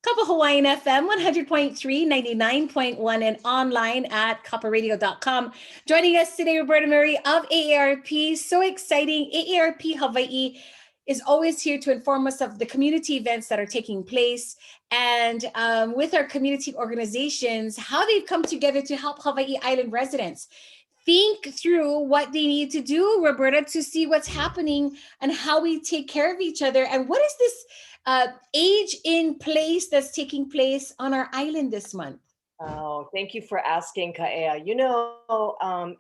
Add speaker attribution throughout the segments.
Speaker 1: Kapa Hawaiian FM 100.3, 99.1, and online at kaparadio.com. Joining us today, Roberta Murray of AARP. So exciting. AARP Hawaii is always here to inform us of the community events that are taking place and with our community organizations, how they've come together to help Hawaii Island residents think through what they need to do, Roberta, to see what's happening and how we take care of each other. And what is this age in place that's taking place on our island this month?
Speaker 2: Oh, thank you for asking, Kaea.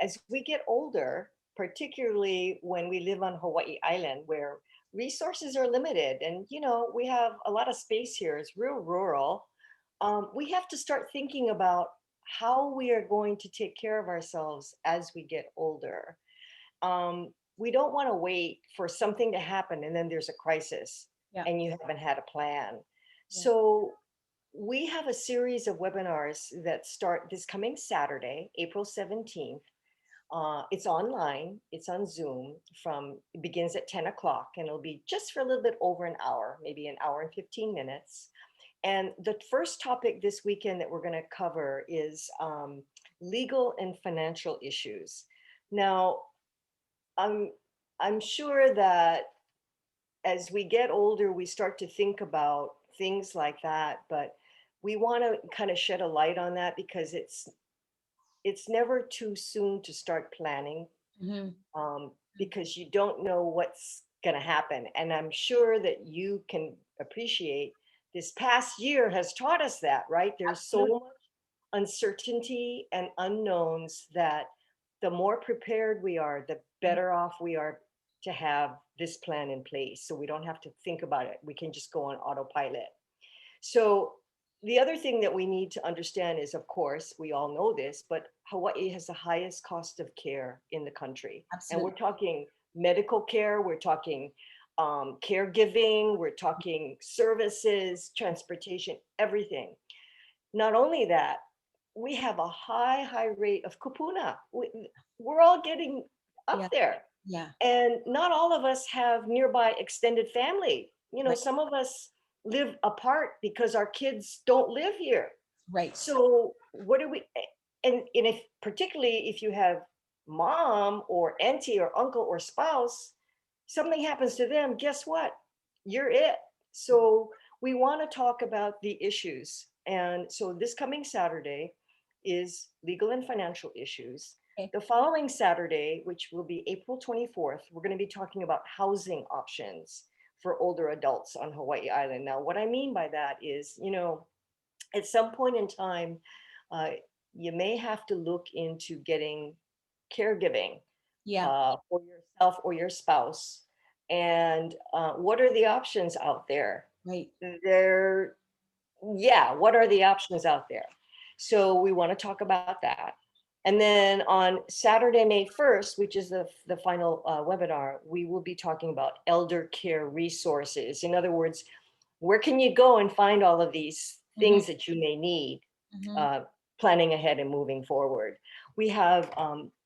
Speaker 2: As we get older, particularly when we live on Hawaii Island, where resources are limited, and we have a lot of space here, it's real rural. We have to start thinking about how we are going to take care of ourselves as we get older. We don't want to wait for something to happen and then there's a crisis and you haven't had a plan. So we have a series of webinars that start this coming Saturday, April 17th. It's online, it's on Zoom it begins at 10 o'clock and it'll be just for a little bit over an hour, maybe an hour and 15 minutes. And the first topic this weekend that we're going to cover is legal and financial issues. Now, I'm sure that as we get older, we start to think about things like that, but we want to kind of shed a light on that because it's never too soon to start planning, because you don't know what's going to happen. And I'm sure that you can appreciate this past year has taught us that, right? There's so much uncertainty and unknowns that the more prepared we are, the better off we are to have this plan in place. So we don't have to think about it. We can just go on autopilot. So the other thing that we need to understand is, of course, we all know this, but Hawaii has the highest cost of care in the country. Absolutely. And we're talking medical care, we're talking caregiving, we're talking services, transportation, everything. Not only that, we have a high rate of kupuna. We're all getting up there.
Speaker 1: Yeah.
Speaker 2: And not all of us have nearby extended family. Some of us live apart because our kids don't live here.
Speaker 1: Right.
Speaker 2: So what do we, and if particularly if you have mom or auntie or uncle or spouse, something happens to them, guess what? You're it. So we want to talk about the issues. And so this coming Saturday is legal and financial issues. Okay. The following Saturday, which will be April 24th, we're going to be talking about housing options for older adults on Hawaii Island. Now, what I mean by that is, at some point in time, you may have to look into getting caregiving for yourself or your spouse. And what are the options out there?
Speaker 1: Right.
Speaker 2: What are the options out there? So we want to talk about that. And then on Saturday, May 1st, which is the final webinar, we will be talking about elder care resources. In other words, where can you go and find all of these things that you may need, planning ahead and moving forward. We have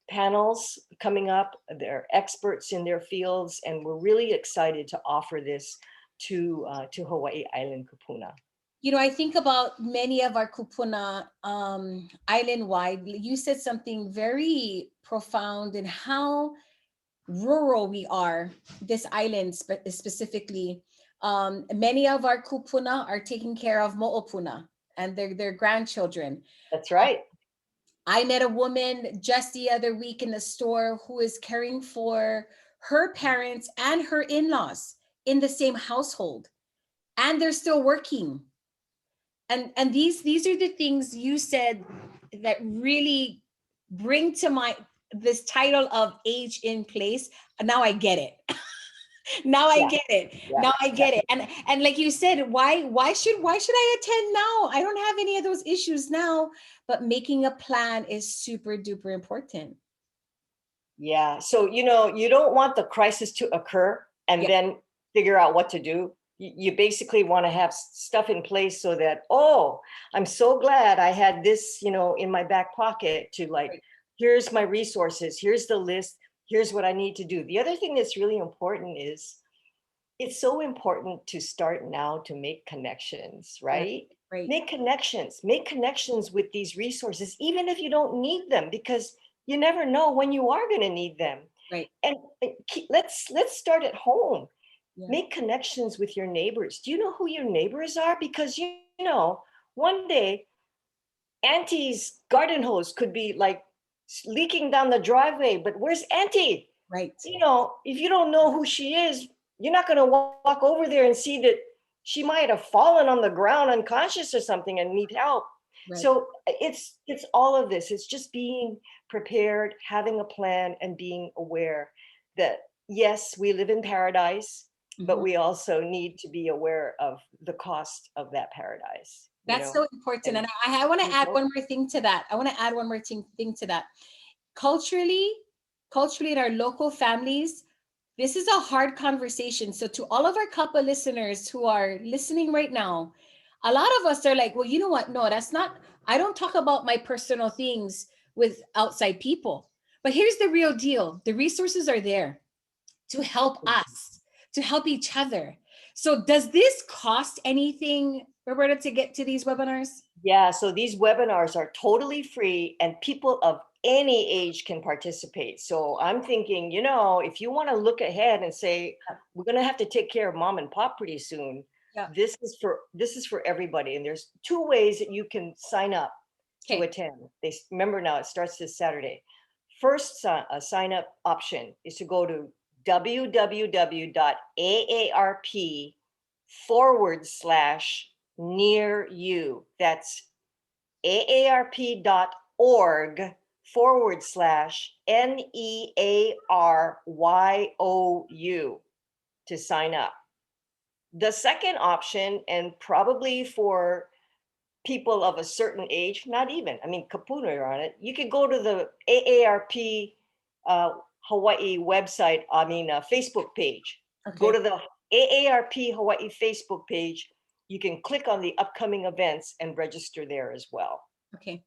Speaker 2: panels coming up. They're experts in their fields, and we're really excited to offer this to Hawaii Island Kupuna.
Speaker 1: I think about many of our kupuna island-wide. You said something very profound in how rural we are, this island specifically. Many of our kupuna are taking care of mo'opuna and their grandchildren.
Speaker 2: That's right.
Speaker 1: I met a woman just the other week in the store who is caring for her parents and her in-laws in the same household, and they're still working. And these are the things you said that really bring to mind this title of age in place. Now I get it. Now I get it. Now I get it. And like you said, why should I attend now? I don't have any of those issues now, but making a plan is super duper important.
Speaker 2: Yeah. So, you don't want the crisis to occur and then figure out what to do. You basically want to have stuff in place so that, I'm so glad I had this, in my back pocket to here's my resources, here's the list, here's what I need to do. The other thing that's really important is it's so important to start now to make connections, right?
Speaker 1: Right.
Speaker 2: Make connections with these resources, even if you don't need them, because you never know when you are going to need them.
Speaker 1: Right.
Speaker 2: And let's start at home.
Speaker 1: Yeah.
Speaker 2: Make connections with your neighbors. Do you know who your neighbors are? Because you know, one day Auntie's garden hose could be like leaking down the driveway, but where's Auntie?
Speaker 1: Right.
Speaker 2: You know, if you don't know who she is, you're not going to walk over there and see that she might have fallen on the ground unconscious or something and need help.
Speaker 1: Right.
Speaker 2: So it's all of this. It's just being prepared, having a plan, and being aware that yes, we live in paradise, but
Speaker 1: Mhm.
Speaker 2: we also need to be aware of the cost of that paradise, you
Speaker 1: That's
Speaker 2: know.
Speaker 1: so important.
Speaker 2: And
Speaker 1: And I want to
Speaker 2: we
Speaker 1: add
Speaker 2: don't.
Speaker 1: one more thing to that. I want to add one more thing to that. Culturally, culturally in our local families, this is a hard conversation. So to all of our couple listeners who are listening right now, a lot of us are like, well, you know what? No, that's not, I don't talk about my personal things with outside people. But here's the real deal. The resources are there to help us, to help each other. So does this cost anything, Roberta, to get to these webinars?
Speaker 2: Yeah, so these webinars are totally free and people of any age can participate. So I'm thinking, you know, if you want to look ahead and say, we're going to have to take care of mom and pop pretty soon,
Speaker 1: Yeah.
Speaker 2: this is for everybody. And there's two ways that you can sign up to
Speaker 1: Okay.
Speaker 2: attend. Remember now, it starts this Saturday. First sign up option is to go to www.aarp.org/near you. That's aarp.org/NEARYOU to sign up. The second option, and probably for people of a certain age, not even, I mean, kapuna are on it, you could go to the AARP uh, Hawaii website, Facebook page. Go
Speaker 1: Okay.
Speaker 2: to the AARP Hawaii Facebook page. You can click on the upcoming events and register there as well.
Speaker 1: Okay.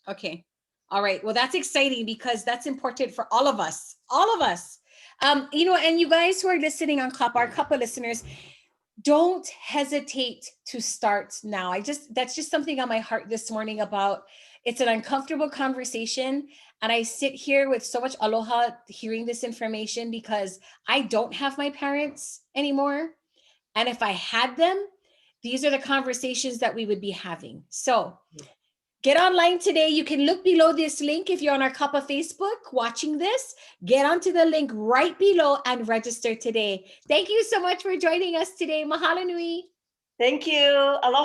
Speaker 1: Okay. All right. Well, that's exciting because that's important for all of us. All of us. And you guys who are listening on Cup, our couple listeners, don't hesitate to start now. That's just something on my heart this morning about it's an uncomfortable conversation. And I sit here with so much aloha hearing this information because I don't have my parents anymore. And if I had them, these are the conversations that we would be having. So get online today. You can look below this link if you're on our Kappa Facebook watching this. Get onto the link right below and register today. Thank you so much for joining us today. Mahalo nui.
Speaker 2: Thank you. Aloha.